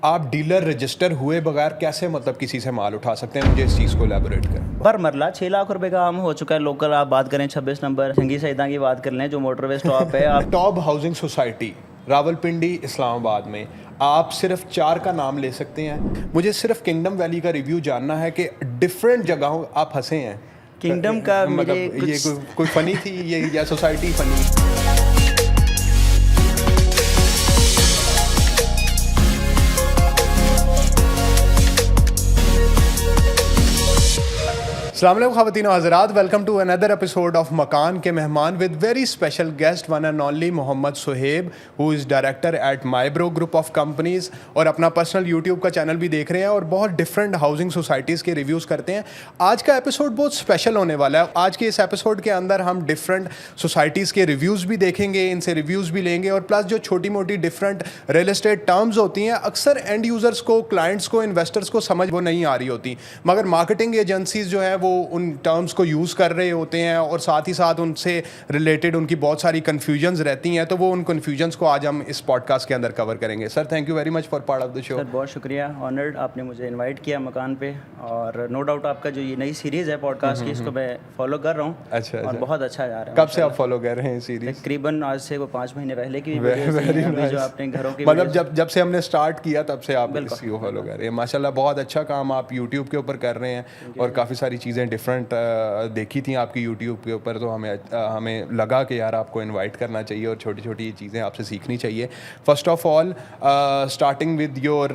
آپ dealer register ہوئے بغیر کیسے مطلب کسی سے مال اٹھا سکتے ہیں؟ مجھے اس چیز کو الیبوریٹ کریں. پر مرلہ 6 لاکھ روپے کا عام ہو چکا ہے. لوکل آپ بات کریں 26 نمبر سنگی سیداں کی بات کر لیں جو موٹر وے اسٹاپ ہے. آپ ٹاپ ہاؤسنگ سوسائٹی راولپنڈی اسلام آباد میں آپ صرف 4 کا نام لے سکتے ہیں. مجھے صرف کنگڈم ویلی کا ریویو جاننا ہے کہ ڈفرینٹ جگہوں آپ ہنسے ہیں. کنگڈم کا مطلب یہ کوئی فنی تھی یہ یا سوسائٹی فنی؟ السلام علیکم خواتین و حضرات, welcome to another episode of مکان کے مہمان with very special guest one and only Muhammad Suhaib who is director at مائبرو گروپ آف کمپنیز اور اپنا پرسنل یوٹیوب کا چینل بھی دیکھ رہے ہیں اور بہت ڈفرینٹ ہاؤسنگ سوسائٹیز کے ریویوز کرتے ہیں. آج کا ایپیسوڈ بہت اسپیشل ہونے والا ہے. آج کے اس ایپیسوڈ کے اندر ہم ڈفرینٹ سوسائٹیز کے ریویوز بھی دیکھیں گے, ان سے ریویوز بھی لیں گے اور پلس جو چھوٹی موٹی ڈفرینٹ ریئل اسٹیٹ ٹرمز ہوتی ہیں اکثر اینڈ یوزرس کو, کلائنٹس کو, انویسٹرس کو سمجھ وہ نہیں آ رہی ہوتی, مگر مارکیٹنگ ایجنسیز جو ہیں وہ ان ٹرمز کو یوز کر رہے ہوتے ہیں اور ساتھ ہی ساتھ ان سے ریلیٹڈ ان کی بہت ساری کنفیوژنز رہتی ہیں. تو وہ ان کنفیوژنز کو آج ہم اس پوڈ کاسٹ کے اندر کور کریں گے. Sir thank you very much for part of the show. Sir بہت شکریہ, آنرڈ آپ نے مجھے انوائٹ کیا مکان پہ, اور نو ڈاؤٹ آپ کا جو یہ نئی سیریز ہے پوڈ کاسٹ کی اس کو میں فالو کر رہا ہوں. اچھا, اور بہت اچھا جا رہا ہے. کب سے آپ فالو کر رہے ہیں سیریز؟ تقریباً آج سے وہ 5 مہینے پہلے کی جو آپ نے گھروں کی مطلب جب سے ہم نے اسٹارٹ کیا تب سے آپ اس کو فالو کر رہے ہیں. ماشاء اللہ بہت اچھا کام آپ یوٹیوب کے اوپر کر رہے ہیں اور کافی ساری چیزیں ڈفرینٹ دیکھی تھیں آپ کی یوٹیوب کے اوپر, تو ہمیں لگا کہ یار آپ کو انوائٹ کرنا چاہیے اور چھوٹی چھوٹی چیزیں آپ سے سیکھنی چاہیے. First of all starting with your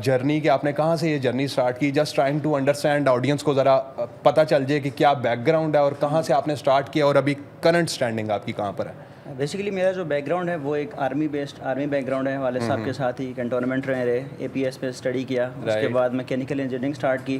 journey, کہ آپ نے کہاں سے یہ جرنی اسٹارٹ کی, just trying to understand audience کو ذرا پتہ چل جائے کہ کیا بیک گراؤنڈ ہے اور کہاں سے آپ نے اسٹارٹ کیا اور ابھی کرنٹ اسٹینڈنگ آپ کی کہاں پر ہے. بیسیکلی میرا جو بیک گراؤنڈ ہے وہ ایک آرمی بیک گراؤنڈ ہے. والد صاحب کے ساتھ ہی کنٹونمنٹ میں رہے, اے پی ایس پہ اسٹڈی کیا, اس کے بعد میکینیکل انجینئرنگ اسٹارٹ کی.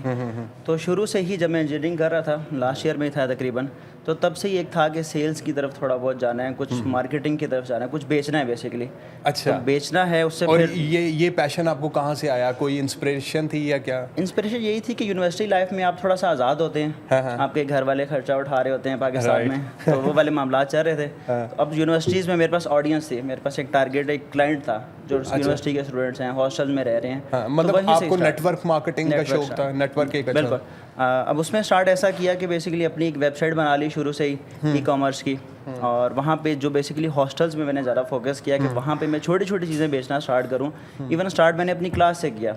تو شروع سے ہی جب میں انجینئرنگ کر رہا تھا, لاسٹ ایئر میں ہی تھا تقریباً, تو تب سے ہی ایک تھا کہ سیلس کی طرف تھوڑا بہت جانا ہے, کچھ مارکیٹنگ کی طرف جانا ہے, کچھ بیچنا ہے بیسیکلی. اچھا, بیچنا ہے. اس سے اور یہ پیشن آپ کو کہاں سے آیا, کوئی انسپریشن تھی یا کیا؟ انسپریشن یہی تھی کہ یونیورسٹی لائف میں آپ تھوڑا سا آزاد ہوتے ہیں, آپ کے گھر والے خرچہ اٹھا رہے ہوتے ہیں پاکستان میں, تو وہ والے معاملات چل رہے تھے. اب یونیورسٹیز میں میرے پاس آڈینس تھی, میرے پاس ایک ٹارگیٹ, ایک کلائنٹ تھا جو یونیورسٹی کے اسٹوڈنٹس ہیں, ہاسٹل میں رہ رہے ہیں. مطلب آپ کو نیٹ ورک مارکیٹنگ کا شوق تھا, نیٹ ورک ایک. بالکل. اب اس میں اسٹارٹ ایسا کیا کہ بیسیکلی اپنی ایک ویب سائٹ بنا لی شروع سے ہی ای کامرس کی, اور وہاں پہ جو بیسیکلی ہاسٹلس میں نے زیادہ فوکس کیا کہ وہاں پہ میں چھوٹی چھوٹی چیزیں بیچنا اسٹارٹ کروں. ایون اسٹارٹ میں نے اپنی کلاس سے کیا.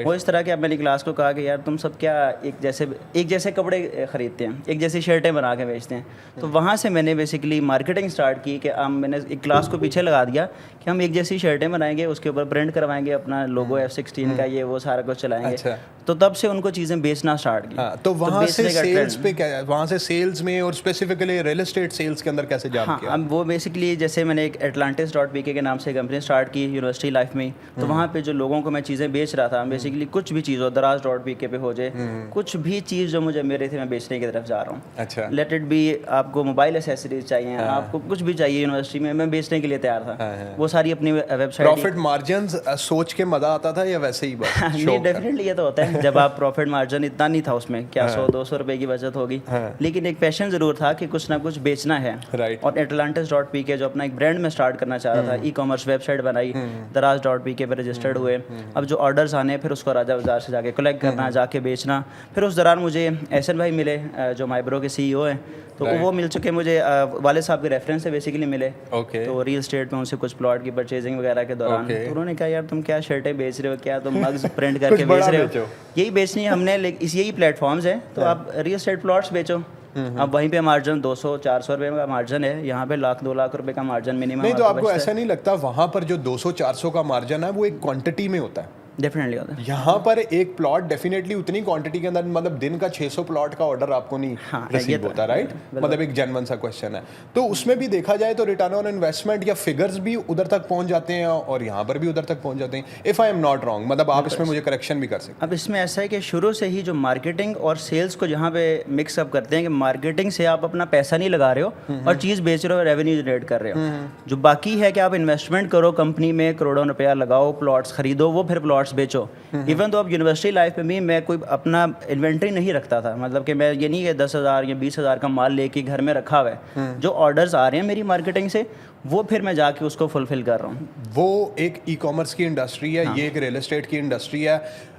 وہ اس طرح کہ اب میں نے کلاس کو کہا کہ یار تم سب کیا ایک جیسے کپڑے خریدتے ہیں, ایک جیسی شرٹیں بنا کے بیچتے ہیں. تو وہاں سے میں نے بیسیکلی مارکیٹنگ اسٹارٹ کی کہ میں نے ایک کلاس کو پیچھے لگا دیا کہ ہم ایک جیسی شرٹیں بنائیں گے, اس کے اوپر پرنٹ کروائیں گے اپنا لوگو F16 کا, یہ وہ سارا کچھ چلائیں گے. تو تب سے ان کو چیزیں بیچنا اسٹارٹ کی. تو وہاں سے سیلز پہ کیا ہے, وہاں سے سیلز میں اور اسپیسیفکلی ریئل اسٹیٹ سیلز کے اندر کیسے جا کیا؟ اب وہ بیسکلی جیسے میں نے ایک Atlantis.pk کے نام سے کمپنی اسٹارٹ کی یونیورسٹی لائف میں, تو وہاں پہ جو لوگوں کو میں چیزیں بیچ رہا تھا, بیسکلی کچھ بھی چیز ہو, Daraz.pk پہ ہو جائے, کچھ بھی چیز جو مجھے میرے تھے میں بیچنے کی طرف جا رہا ہوں. اچھا, لیٹ اٹ بی, آپ کو موبائل ایسیسریز چاہیے, آپ کو کچھ بھی چاہیے یونیورسٹی میں, میں بیچنے کے لیے تیار تھا. وہ ساری اپنی ویب سائٹ. پروفٹ مارجنز سوچ کے مزہ آتا تھا یا ویسے ہی بات؟ نہیں, ڈیفینیٹلی یہ تو ہوتا ہے جب آپ پروفٹ مارجن اتنا نہیں تھا اس میں, کیا 100-200 روپے کی بچت ہوگی, لیکن ایک پیشن ضرور تھا کہ کچھ نہ کچھ بیچنا ہے. اور Atlantis.pk جو اپنا ایک برانڈ میں اسٹارٹ کرنا چاہ رہا تھا, ای کامرس ویب سائٹ بنائی, Daraz.pk پہ رجسٹرڈ ہوئے. اب جو آرڈرز آنے پھر اس کو راجہ بازار سے جا کے کلیکٹ کرنا, جا کے بیچنا. پھر اس دوران مجھے احسن بھائی ملے جو مائبرو کے CEO ہیں, تو وہ مل چکے مجھے, والد صاحب کے ریفرنس سے بیسیکلی ملے. تو ریل اسٹیٹ میں ان سے کچھ پلاٹ کی پرچیزنگ وغیرہ کے دوران تو انہوں نے کہا یار تم کیا شرٹیں بیچ رہے ہو, کیا تم مگز پرنٹ کر کے بیچ رہے ہو, یہی بیچنی ہے ہم نے, یہی پلیٹ فارمز ہیں, تو آپ ریل اسٹیٹ پلاٹس بیچو. اب وہیں پہ مارجن 200-400 روپے کا مارجن ہے, یہاں پہ 1,00,000-2 لاکھ روپے کا مارجن منیمم. نہیں, تو آپ کو ایسا نہیں لگتا وہاں پر جو 200-400 کا مارجن ہے وہ ایک کوانٹٹی میں ہوتا ہے؟ ڈیفینیٹلی ہوتا ہے. یہاں پر ایک پلاٹ ڈیفینیٹلی اتنی کوانٹٹی کے اندر, مطلب دن کا 600 پلاٹ کا آرڈر آپ کو نہیں ریسیو ہوتا, رائٹ؟ مطلب ایک جنون سا کوشچن ہے. تو اس میں بھی دیکھا جائے تو ریٹرن آن انویسٹمنٹ یا فگرز بھی ادھر تک پہنچ جاتے ہیں اور یہاں پر بھی ادھر تک پہنچ جاتے ہیں, if I am not wrong. مطلب آپ اس میں مجھے کریکشن بھی کر سکتے ہیں. اب اس میں ایسا ہے کہ شروع سے ہی جو مارکیٹنگ اور سیلس کو جہاں پہ مکس اپ کرتے ہیں کہ مارکیٹنگ سے آپ اپنا پیسہ نہیں لگا رہے ہو اور چیز بیچ رہے ہو, ریونیو جنریٹ کر رہے ہو. جو باقی ہے کہ آپ انویسٹمنٹ کرو کمپنی میں, کروڑوں روپیہ لگاؤ, پلاٹس خریدو, وہ پھر پلاٹس بیچو. ایون تو اب یونیورسٹی لائف میں بھی میں کوئی اپنا انوینٹری نہیں رکھتا تھا, مطلب کہ میں یہ نہیں کہ 10,000 یا 20,000 کا مال لے کے گھر میں رکھا ہوا ہے. جو آرڈرز آ رہے ہیں میری مارکیٹنگ سے وہ پھر میں جا کے اس کو فلفل کر رہا ہوں. وہ ایک ای کامرس کی انڈسٹری ہے, یہ ایک ریئل اسٹیٹ کی انڈسٹری ہے.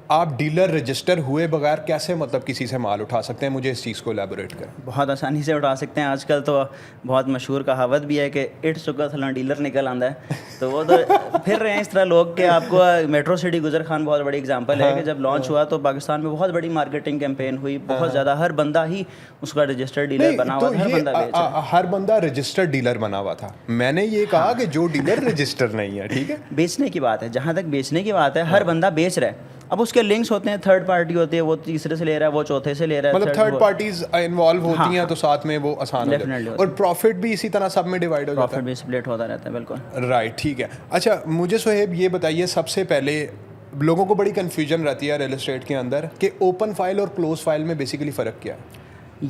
آپ ڈیلر رجسٹر ہوئے بغیر کیسے مطلب کسی سے مال اٹھا سکتے ہیں؟ مجھے اس چیز کو الیبوریٹ کریں. بہت آسانی سے اٹھا سکتے ہیں. آج کل تو بہت مشہور کہاوت بھی ہے کہ اٹ چکا تھلا ڈیلر نکل آندا ہے. تو وہ تو پھر رہے ہیں اس طرح لوگ کہ آپ کو میٹرو سٹی گجر خان بہت بڑی اگزامپل ہے کہ جب لانچ ہوا تو پاکستان میں بہت بڑی مارکیٹنگ کیمپین ہوئی, بہت زیادہ. ہر بندہ ہی اس کا رجسٹرڈ ڈیلر بنا ہوا تھا, ہر بندہ بیچ رہا ہے. ہر بندہ رجسٹرڈ ڈیلر بنا ہوا تھا. میں نے یہ کہا کہ جو ڈیلر رجسٹر نہیں ہے, ٹھیک ہے, بیچنے کی بات ہے. جہاں تک بیچنے کی بات ہے, ہر بندہ بیچ رہا ہے. اب اس کے لنکس ہوتے ہیں, تھرڈ پارٹی ہوتی ہے, وہ تیسرے سے لے رہا ہے, وہ چوتھے سے لے رہا ہے, مطلب تھرڈ پارٹیز انوالو ہوتی ہیں تو ساتھ میں وہ آسان ہو جاتا ہے. اور پروفٹ بھی اسی طرح سب میں ڈیوائڈ ہو جاتا ہے, پروفٹ بھی سپلٹ ہوتا رہتا ہے. بالکل رائٹ, ٹھیک ہے. اچھا مجھے صہیب یہ بتائیے, سب سے پہلے لوگوں کو بڑی کنفیوژن رہتی ہے ریئل اسٹیٹ کے اندر کہ اوپن فائل اور کلوز فائل میں بیسیکلی فرق کیا ہے؟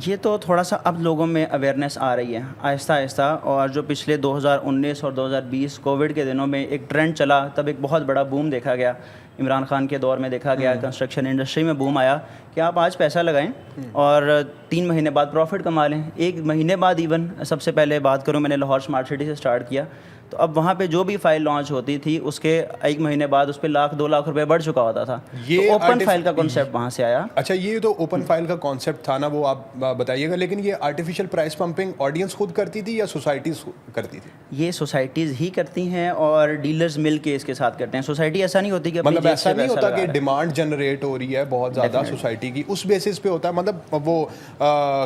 یہ تو تھوڑا سا اب لوگوں میں اویئرنیس آ رہی ہے آہستہ آہستہ. اور جو پچھلے 2019 اور 2020 کووڈ کے دنوں میں ایک ٹرینڈ چلا, تب ایک بہت بڑا بوم دیکھا گیا. عمران خان کے دور میں دیکھا گیا, کنسٹرکشن انڈسٹری میں بوم آیا کہ آپ آج پیسہ لگائیں اور 3 مہینے بعد پروفٹ کما لیں. 1 مہینے بعد ایون سب سے پہلے بات کروں, میں نے لاہور اسمارٹ سٹی سے سٹارٹ کیا, تو اب وہاں پہ جو بھی فائل لانچ ہوتی تھی اس کے 1 مہینے بعد اس پہ 1,00,000 2 لاکھ روپے بڑھ چکا ہوتا تھا. یہ اوپن فائل کا کانسیپٹ وہاں سے آیا. اچھا, یہ تو اوپن فائل کا کانسیپٹ تھا نا, وہ آپ بتائیے گا. لیکن یہ آرٹیفیشیل پرائس پمپنگ آڈینس خود کرتی تھی یا سوسائٹیز کرتی تھی؟ یہ سوسائٹیز ہی کرتی ہیں اور ڈیلرز مل کے اس کے ساتھ کرتے ہیں. سوسائٹی ایسا نہیں ہوتی کہ مطلب ایسا نہیں ہوتا کہ ڈیمانڈ جنریٹ ہو رہی ہے بہت زیادہ سوسائٹی کی, اس بیسس پہ ہوتا ہے. مطلب وہ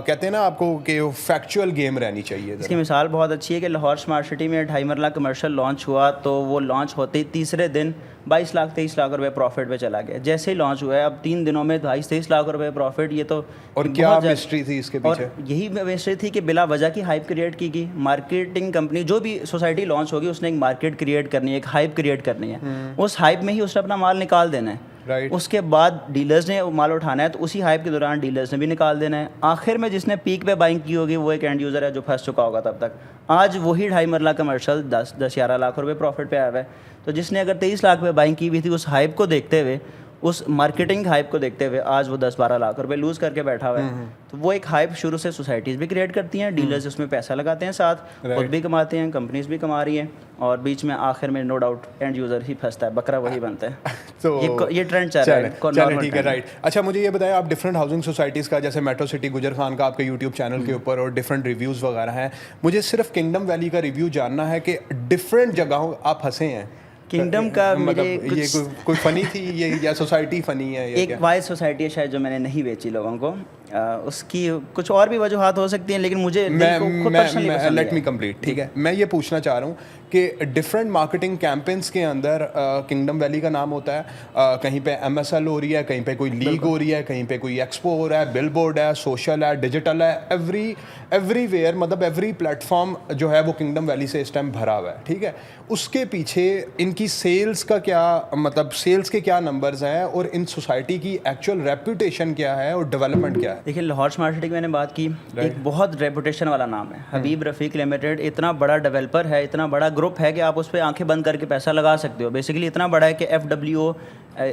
کہتے ہیں نا آپ کو کہ فیکچوئل گیم رہنی چاہیے. اس کی مثال بہت اچھی ہے کہ لاہور اسمارٹ سٹی میں 2.5 مرلہ کمرشل لانچ ہوا تو وہ لانچ ہوتے ہی تیسرے دن 22 لاکھ 23 لاکھ روپے پروفٹ پہ چلا گیا. جیسے ہی لانچ ہوا ہے, اب 3 دنوں میں 22-23 لاکھ روپے پروفٹ. یہ تو اور کیا مسٹری تھی اس کے پیچھے؟ اور یہی مسٹری تھی کہ بلا وجہ کی ہائپ کریٹ کی گئی. مارکیٹنگ کمپنی جو بھی سوسائٹی لانچ ہوگی اس نے ایک مارکیٹ کریٹ کرنی ہے, ایک ہائپ کریٹ کرنی ہے. اس ہائپ میں ہی اس نے اپنا مال نکال دینا ہے. اس کے بعد ڈیلرز نے مال اٹھانا ہے, تو اسی ہائپ کے دوران ڈیلرز نے بھی نکال دینا ہے. آخر میں جس نے پیک پہ بائنگ کی ہوگی وہ ایک اینڈ یوزر ہے جو پھنس چکا ہوگا تب تک. آج وہی 2.5 مرلہ کمرشل 10-11 لاکھ روپے پروفٹ پہ آیا ہوا ہے. تو جس نے اگر 23 لاکھ پہ بائنگ کی ہوئی تھی, اس ہائپ کو دیکھتے ہوئے, اس مارکیٹنگ ہائپ کو دیکھتے ہوئے, آج وہ 10-12 لاکھ روپے لوز کر کے بیٹھا ہوا ہے. تو وہ ایک ہائپ شروع سے سوسائٹیز بھی کریٹ کرتی ہیں, ڈیلرز اس میں پیسہ لگاتے ہیں, ساتھ خود بھی کماتے ہیں, کمپنیز بھی کما رہی ہیں, اور بیچ میں آخر میں نو ڈاؤٹ اینڈ یوزر ہی پھنستا ہے, بکرا وہی بنتا ہے. تو یہ ٹرینڈ چل رہا ہے. ٹھیک ہے, رائٹ. اچھا مجھے یہ بتائیں, آپ ڈفرینٹ ہاؤسنگ سوسائٹیز کا, جیسے میٹرو سٹی گجر خان کا آپ کے یوٹیوب چینل کے اوپر اور ڈفرینٹ ریویوز وغیرہ ہیں, مجھے صرف کنگڈم ویلی کا ریویو جاننا ہے کہ ڈفرینٹ جگہوں آپ ہنسے ہیں. کنگڈم کا مطلب یہ کوئی فنی تھی یہ یا سوسائٹی فنی ہے؟ ایک وائز سوسائٹی ہے شاید جو میں نے نہیں بیچی لوگوں کو. اس کی کچھ اور بھی وجوہات ہو سکتی ہیں, لیکن مجھے لیٹ می کمپلیٹ. ٹھیک ہے, میں یہ پوچھنا چاہ رہا ہوں کہ ڈفرینٹ مارکیٹنگ کیمپینس کے اندر کنگڈم ویلی کا نام ہوتا ہے, کہیں پہ MSL ہو رہی ہے, کہیں پہ کوئی لیگ ہو رہی ہے, کہیں پہ کوئی ایکسپو ہو رہا ہے, بل بورڈ ہے, سوشل ہے, ڈیجیٹل ہے, ایوری ویئر, مطلب ایوری پلیٹ فارم جو ہے وہ کنگڈم ویلی سے اس ٹائم بھرا ہوا ہے. ٹھیک ہے, اس کے پیچھے ان کی سیلز کا کیا مطلب, سیلز کے کیا نمبرز ہیں, اور ان سوسائٹی کی ایکچوئل ریپوٹیشن کیا ہے اور ڈیولپمنٹ کیا ہے؟ دیکھیے, لاہور اسمارٹ سٹی کی میں نے بات کی, ایک بہت ریپوٹیشن والا نام ہے حبیب رفیق لمیٹڈ. اتنا بڑا ڈیولپر ہے, اتنا بڑا گروپ ہے کہ آپ اس پہ آنکھیں بند کر کے پیسہ لگا سکتے ہو. بیسیکلی اتنا بڑا ہے کہ FWO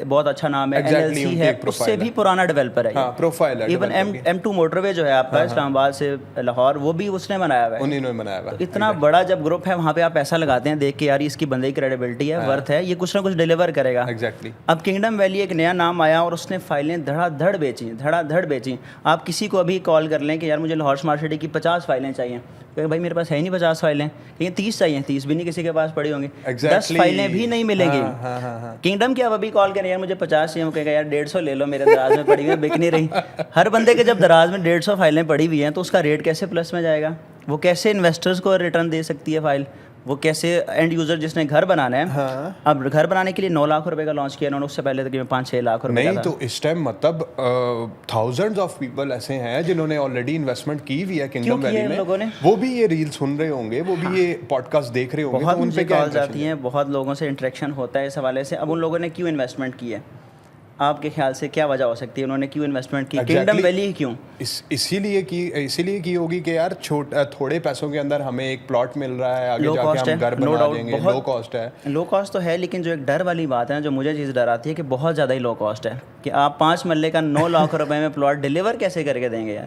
بہت اچھا نام ہے, NLC ہے, اس سے بھی پرانا ڈیولپر ہے. پروفائل ہے. ایون M2 موٹر وے جو ہے آپ کا اسلام آباد سے لاہور, وہ بھی اس نے بنایا ہوا ہے, انہوں نے بنایا ہوا ہے. اتنا بڑا جب گروپ ہے, وہاں پہ آپ پیسہ لگاتے ہیں دیکھ کے یار اس کی بندے کی کریڈیبلٹی ہے, ورتھ ہے, یہ کچھ نہ کچھ ڈیلیور کرے گا. اب کنگڈم ویلی ایک نیا نام آیا اور اس نے فائلیں دھڑا دھڑ بیچیں. آپ کسی کو ابھی کال کر لیں کہ یار مجھے لاہور اسمارٹ سٹی کی 50 فائلیں چاہیے, کہ بھائی میرے پاس ہے نہیں 50 فائلیں, لیکن 30 چاہیے, 30 بھی نہیں کسی کے پاس پڑی ہوں گی, 10 فائلیں بھی نہیں ملیں گی. کنگڈم کی آپ ابھی کال کریں یار مجھے 50 چاہیے, وہ کہے گا یار 150 لے لو, میرے دراز میں پڑی ہوئی بک نہیں رہی. ہر بندے کے جب دراز میں 150 فائلیں پڑی ہوئی ہیں تو اس کا ریٹ کیسے پلس میں جائے گا؟ وہ کیسے انویسٹرز کو ریٹرن دے سکتی ہے فائل؟ وہ کیسے اینڈ یوزر جس نے گھر بنانا ہے, اب گھر بنانے کے لیے 9 لاکھ روپے کا لانچ کیا انہوں نے, اس سے پہلے تقریباً 5-6 لاکھ روپے. نہیں تو اس ٹائم مطلب تھاؤزنڈز آف پیپل ایسے ہیں جنہوں نے آلریڈی انویسٹمنٹ کی ہوئی ہے کنگڈم ویلی میں, وہ بھی یہ ریل سن رہے ہوں گے, وہ بھی یہ پوڈ کاسٹ دیکھ رہے ہوں گے, بہت ان پہ کالز آتی ہیں, بہت لوگوں سے انٹریکشن ہوتا ہے اس حوالے سے. اب ان لوگوں نے کیوں انویسٹمنٹ کی ہے, آپ کے خیال سے کیا وجہ ہو سکتی ہے, انہوں نے کیوں انویسٹمنٹ کی کنگڈم ویلی کیوں؟ اسی لیے کی ہوگی کہ یار تھوڑے پیسوں کے اندر ہمیں ایک پلاٹ مل رہا ہے, آگے جا کے ہم گھر بنا دیں گے. لو کاسٹ ہے, لو کاسٹ تو ہے, لیکن جو ایک ڈر والی بات ہے جو مجھے چیز ڈر آتی ہے کہ بہت زیادہ ہی لو کاسٹ ہے, کہ آپ 5 مرلے کا 9 لاکھ روپے میں پلاٹ ڈیلیور کیسے کر کے دیں گے یار.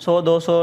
100, 200,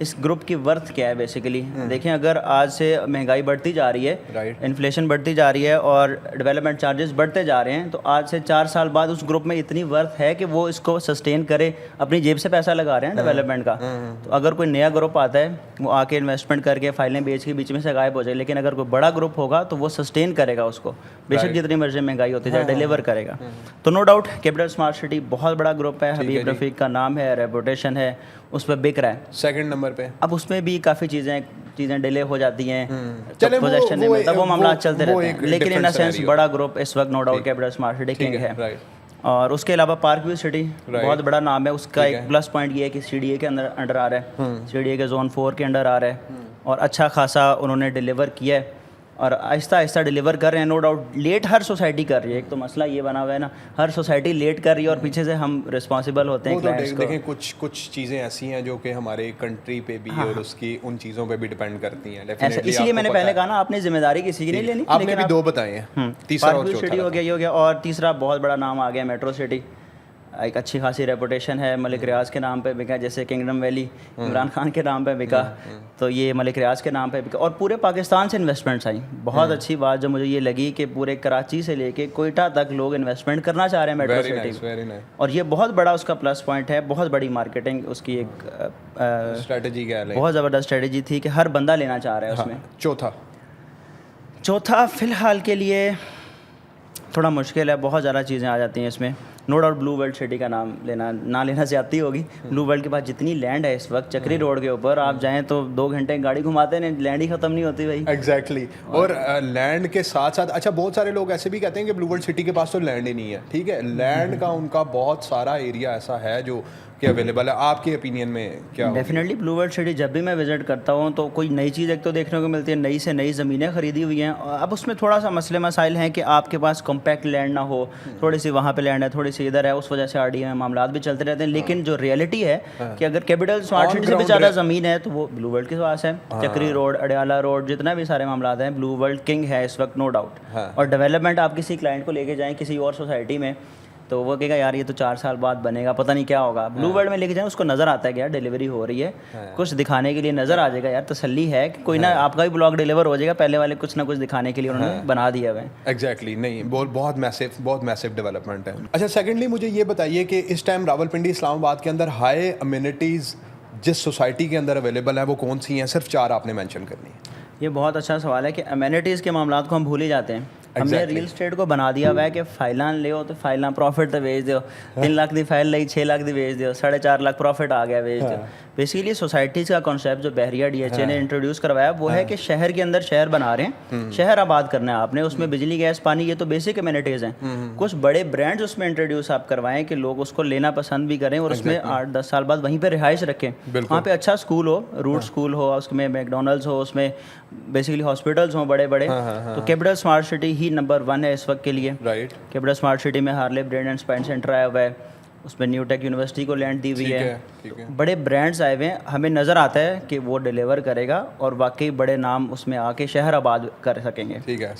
اس گروپ کی ورتھ کیا ہے بیسیکلی. دیکھیں اگر آج سے مہنگائی بڑھتی جا رہی ہے, انفلیشن بڑھتی جا رہی ہے اور ڈیولپمنٹ چارجز بڑھتے جا رہے ہیں, تو آج سے 4 سال بعد اس گروپ میں اتنی ورتھ ہے کہ وہ اس کو سسٹین کرے, اپنی جیب سے پیسہ لگا رہے ہیں ڈیولپمنٹ کا. تو اگر کوئی نیا گروپ آتا ہے وہ آ کے انویسٹمنٹ کر کے فائلیں بیچ کے بیچ میں سے غائب ہو جائے, لیکن اگر کوئی بڑا گروپ ہوگا تو وہ سسٹین کرے گا اس کو, بے شک جتنی مرضی مہنگائی ہوتی جائے ڈیلیور کرے گا. تو no doubt capital smart city بہت بڑا گروپ ہے, حبیب رفیق کا نام ہے, ریپوٹیشن ہے, اس پہ بک رہا ہے. سیکنڈ نمبر پہ اب اس میں بھی کافی چیزیں ڈیلے ہو جاتی ہیں, پوزیشن نہیں ملتا, وہ معاملات چلتے رہتے ہیں, لیکن ان سینس بڑا گروپ اس وقت no doubt capital smart city king ہے. اور اس کے علاوہ پارک ویو سٹی بہت بڑا نام ہے, اس کا ایک پلس پوائنٹ یہ ہے کہ سی ڈی اے کے انڈر آ رہا ہے, سی ڈی اے کے زون 4 کے انڈر آ رہا ہے, اور اچھا خاصا انہوں نے ڈیلیور کیا ہے اور آہستہ آہستہ ڈیلیور کر رہے ہیں. No doubt let her society کر رہی ہے, ایک تو مسئلہ یہ بنا ہوا ہے نا, ہر سوسائٹی لیٹ کر رہی ہے اور پیچھے سے ہم رسپانسبل ہوتے ہیں کلائنٹس کو. دیکھیں کچھ چیزیں ایسی ہیں جو کہ ہمارے کنٹری پہ بھی اور اس کی ان چیزوں پہ بھی ڈیپینڈ کرتی ہیں. اسی لیے میں نے پہلے کہا نا, آپ نے ذمہ داری کسی کی نہیں لینی. آپ نے بھی 2 بتائے ہیں, تیسرا اور چوتھا سٹی ہو گیا, یہ ہو گیا, اور تیسرا بہت بڑا نام آ گیا میٹرو سٹی. ایک اچھی خاصی ریپوٹیشن ہے, ملک ریاض کے نام پہ بکا, جیسے کنگڈم ویلی عمران خان کے نام پہ بکا, تو یہ ملک ریاض کے نام پہ بکا. اور پورے پاکستان سے انویسٹمنٹس آئیں. بہت اچھی بات جو مجھے یہ لگی کہ پورے کراچی سے لے کے کوئٹہ تک لوگ انویسٹمنٹ کرنا چاہ رہے ہیں میٹرو سٹی, اور یہ بہت بڑا اس کا پلس پوائنٹ ہے. بہت بڑی مارکیٹنگ اس کی ایک اسٹریٹجی, بہت زبردست اسٹریٹجی تھی کہ ہر بندہ لینا چاہ رہا ہے اس میں. چوتھا فی الحال کے لیے تھوڑا مشکل ہے, بہت زیادہ چیزیں آ جاتی ہیں اس میں. No doubt Blue World City کا نام نہ لینا زیادتی ہوگی. بلو ورلڈ کے پاس جتنی لینڈ ہے اس وقت چکری روڈ کے اوپر, آپ جائیں تو 2 گھنٹے گاڑی گھماتے ہیں, لینڈ ہی ختم نہیں ہوتی بھائی. ایگزیکٹلی. اور لینڈ کے ساتھ ساتھ اچھا بہت سارے لوگ ایسے بھی کہتے ہیں کہ بلو ورلڈ سٹی کے پاس تو لینڈ ہی نہیں ہے. ٹھیک ہے, لینڈ کا ان کا بہت سارا ایریا ایسا ہے جو کہ اویلیبل ہے. آپ کے اوپینین میں کیا؟ ڈیفینیٹلی بلو ورلڈ سٹی جب بھی میں وزٹ کرتا ہوں تو کوئی نئی چیز ایک تو دیکھنے کو ملتی ہے, نئی سے نئی زمینیں خریدی ہوئی ہیں. اب اس میں تھوڑا سا مسئلے مسائل ہیں کہ آپ کے پاس کمپیکٹ لینڈ نہ ہو, تھوڑی سی وہاں پہ لینڈ ہے, تھوڑی سی ادھر ہے, اس وجہ سے آر ڈی میں معاملات بھی چلتے رہتے ہیں. لیکن جو ریئلٹی ہے کہ اگر کیپٹل اسمارٹ سٹی سے بھی زیادہ زمین ہے تو وہ بلو ورلڈ کے پاس ہے. چکری روڈ, اڈیالہ روڈ, جتنا بھی سارے معاملات ہیں, بلو ورلڈ کنگ ہے اس وقت نو ڈاؤٹ. اور ڈیولپمنٹ آپ کسی کلائنٹ کو لے کے جائیں کسی اور سوسائٹی میں تو وہ کہے گا یار یہ تو 4 سال بعد بنے گا, پتہ نہیں کیا ہوگا. بلو ورلڈ میں لے کے جائیں, اس کو نظر آتا ہے کہ یار ڈیلیوری ہو رہی ہے, کچھ دکھانے کے لیے نظر آ جائے گا, یار تسلی ہے کہ کوئی نہ آپ کا بھی بلاگ ڈیلیور ہو جائے گا, پہلے والے کچھ نہ کچھ دکھانے کے لیے انہوں نے بنا دیا ہے. ایگزیکٹلی. نہیں بہت میسو ڈیولپمنٹ ہے. اچھا سیکنڈلی مجھے یہ بتائیے کہ اس ٹائم راولپنڈی اسلام آباد کے اندر ہائی امیونٹیز جس سوسائٹی کے اندر اویلیبل ہیں وہ کون سی ہیں؟ صرف 4 آپ نے مینشن کرنی ہے. یہ بہت اچھا سوال ہے کہ امینٹیز کے معاملات کو ہم بھول ہی جاتے ہیں. ہم نے ریل اسٹیٹ کو بنا دیا ہوا ہے کہ فائلاں لے تو فائلاں پروفٹ تو بیچ دو, 3 لاکھ دی فائل لئی 6 لاکھ دی بیچ دو, 4.5 لاکھ پروفٹ آ گیا بیچ دو. بیسیکلی سوسائٹیز کا کانسیپٹ جو بحریہ ڈی ایچ اے نے انٹروڈیوس کروایا وہ ہے کہ شہر کے اندر شہر بنا رہے ہیں, شہر آباد کرنا ہے آپ نے, اس میں بجلی گیس پانی یہ تو بیسک امینٹیز ہیں. کچھ بڑے برانڈز اس میں انٹروڈیوس آپ کروائیں کہ لوگ اس کو لینا پسند بھی کریں اور اس میں 8-10 سال بعد وہیں پہ رہائش رکھیں. وہاں پہ اچھا اسکول ہو, روٹ اسکول ہو, اس میں میک ڈونلڈز ہو, اس میں بیسیکلی ہاسپٹلز ہوں بڑے بڑے. تو کیپٹل اسمارٹ سٹی ہی نمبر 1 ہے اس وقت کے لیے. کیپٹل اسمارٹ سٹی میں Harley brain and spine centre آیا ہوا ہے, اس میں نیو ٹیک یونیورسٹی کو لینڈ دی ہوئی ہے, بڑے برانڈز آئے ہوئے ہیں. ہمیں نظر آتا ہے کہ وہ ڈیلیور کرے گا اور واقعی بڑے نام اس میں آ کے شہر آباد کر سکیں گے. ٹھیک ہے.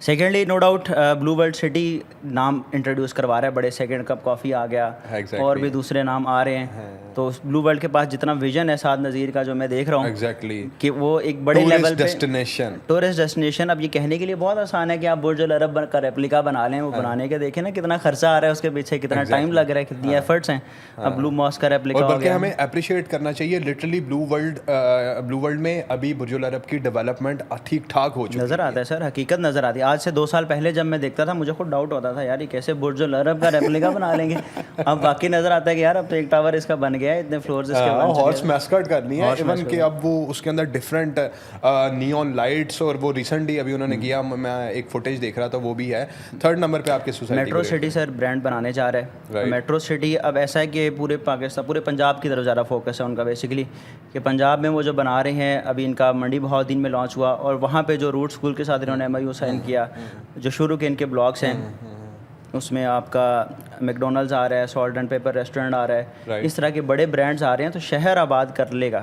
Secondly no doubt Blue World City نام انٹروڈیوس کروا رہا ہے, بڑے سیکنڈ کپ کافی آ گیا, اور بھی دوسرے نام آ رہے ہیں. تو بلو ورلڈ کے پاس جتنا ویژن ہے سعد نذیر کا جو میں دیکھ رہا ہوں کہ وہ ایک بڑے لیول پہ ٹورسٹ ڈیسٹینیشن. اب یہ کہنے کے لیے بہت آسان ہے کہ آپ برج العرب کا ریپلیکا بنا لیں, وہ بنانے کے دیکھیں نا کتنا خرچہ آ رہا ہے اس کے پیچھے, کتنا ٹائم لگ رہا ہے, کتنی ایفرٹس ہیں. اب بلو ماسک کا ریپلیکا ہو گیا. ہمیں اپریشیٹ کرنا چاہیے لٹرلی بلو ورلڈ میں ابھی برج العرب کی ڈیولپمنٹ ٹھیک ٹھاک ہو چکی ہے. نظر آتا ہے سر, حقیقت نظر آتی ہے. آج سے 2 سال پہلے جب میں دیکھتا تھا مجھے خود ڈاؤٹ ہوتا تھا یار یہ کیسے برج العرب کا ریپلیکا بنا لیں گے. اب باقی نظر آتا ہے کہ یار اب تو ایک ٹاور اس کا بن گیا ہے, اتنے فلورز اس کے بن چکے ہیں. ہارس میسکٹ کرنی ہے ایون کہ اب وہ اس کے اندر ڈفرینٹ نیون لائٹس, اور وہ ریسنٹلی ابھی انہوں نے کیا, میں ایک فوٹیج دیکھ رہا تھا, وہ بھی ہے. 3rd نمبر پہ آپ کی سوسائٹی میٹرو سٹی سر برانڈ بنانے جا رہا ہے. میٹرو سٹی اب ایسا ہے کہ پورے پاکستان, پورے پنجاب کی طرف زیادہ فوکس ہے ان کا بیسیکلی, کہ پنجاب میں وہ جو بنا رہے ہیں. ابھی ان کا منڈی بہاؤدین میں لانچ ہوا, اور وہاں پہ جو روٹ اسکول کے ساتھ انہوں نے ایم او یو سائن کیا, جو شروع کے ان کے بلاگس ہیں, اس میں آپ کا میک ڈونلڈز آ رہا ہے, سالٹ اینڈ پیپر ریسٹورینٹ آ رہا ہے, اس طرح کے بڑے برانڈز آ رہے ہیں. تو شہر آباد کر لے گا